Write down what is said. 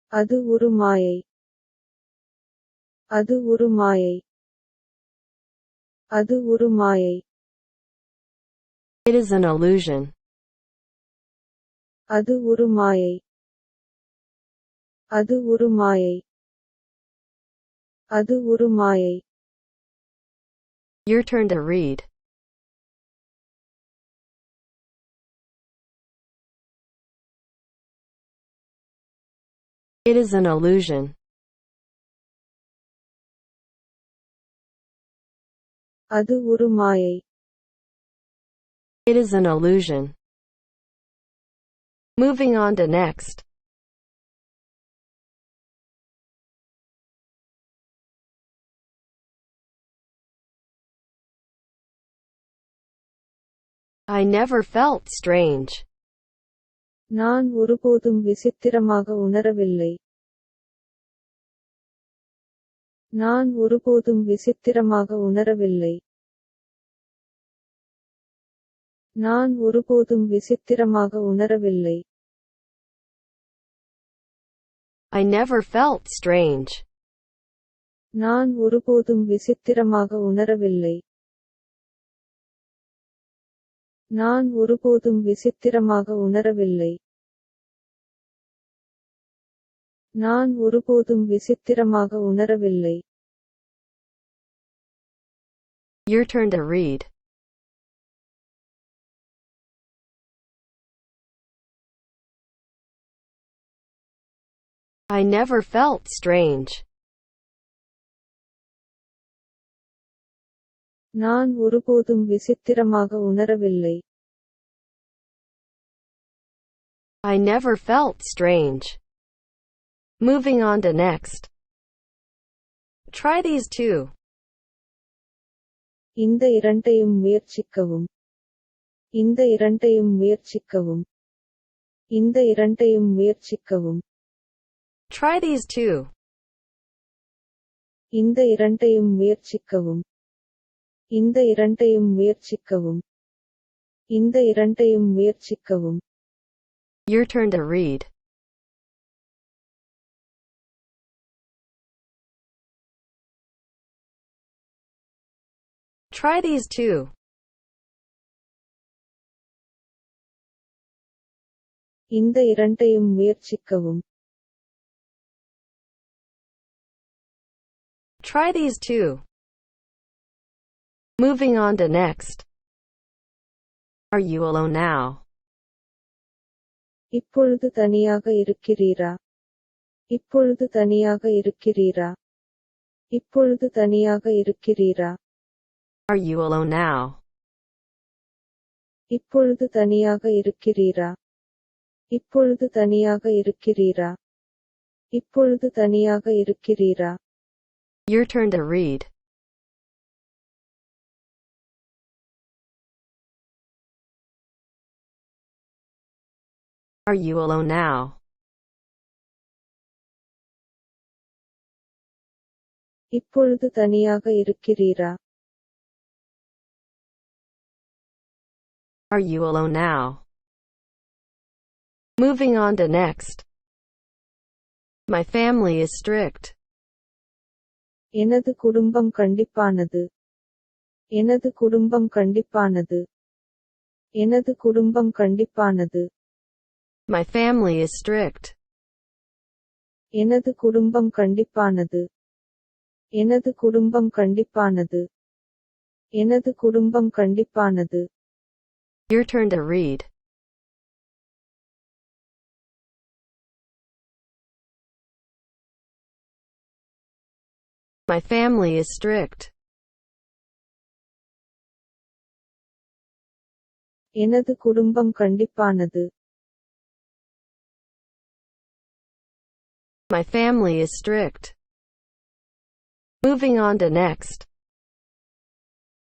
அது ஒரு மாயை. அது ஒரு மாயை. அது ஒரு மாயை. It is an illusion. அது ஒரு மாயை. அது ஒரு மாயை. அது ஒரு மாயை. Your turn to read. It is an illusion. அது ஒரு மாயை. It is an illusion. Moving on to next. I never felt strange. நான் ஒருபோதும் விசித்திரமாக உணரவில்லை. நான் ஒருபோதும் விசித்திரமாக உணரவில்லை. நான் ஒருபோதும் விசித்திரமாக உணரவில்லை. I never felt strange. நான் ஒருபோதும் விசித்திரமாக உணரவில்லை. நான் ஒருபோதும் விசித்திரமாக உணரவில்லை. நான் ஒருபோதும் விசித்திரமாக உணரவில்லை. Your turn to read. I never felt strange. நான் ஒருபோதும் விசித்திரமாக உணரவில்லை. I never felt strange. Moving on to next. Try these two. இந்த இரண்டையும் முயற்சிக்கவும். இந்த இரண்டையும் முயற்சிக்கவும். இந்த இரண்டையும் முயற்சிக்கவும். Try these two. இந்த இரண்டையும் முயற்சிக்கவும். இந்த இரண்டையும் முயற்சிக்கவும். இந்த இரண்டையும் முயற்சிக்கவும். Your turn to read. Try these two. இந்த இரண்டையும் முயற்சிக்கவும். Try these two. Moving on to next. Are you alone now? இப்பொழுது தனியாக இருக்கிறீரா? இப்பொழுது தனியாக இருக்கிறீரா? இப்பொழுது தனியாக இருக்கிறீரா? Are you alone now? இப்பொழுது தனியாக இருக்கிறீரா? இப்பொழுது தனியாக இருக்கிறீரா? இப்பொழுது தனியாக இருக்கிறீரா? Your turn to read. Are you alone now? இப்பொழுது தனியாக இருக்கிறீரா? Are you alone now? Moving on to next. My family is strict. எனது குடும்பம் கண்டிப்பானது. எனது குடும்பம் கண்டிப்பானது. எனது குடும்பம் கண்டிப்பானது. My family is strict. எனது குடும்பம் கண்டிப்பானது. எனது குடும்பம் கண்டிப்பானது. எனது குடும்பம் கண்டிப்பானது. Your turn to read. My family is strict. எனது குடும்பம் கண்டிப்பானது. My family is strict. Moving on to next.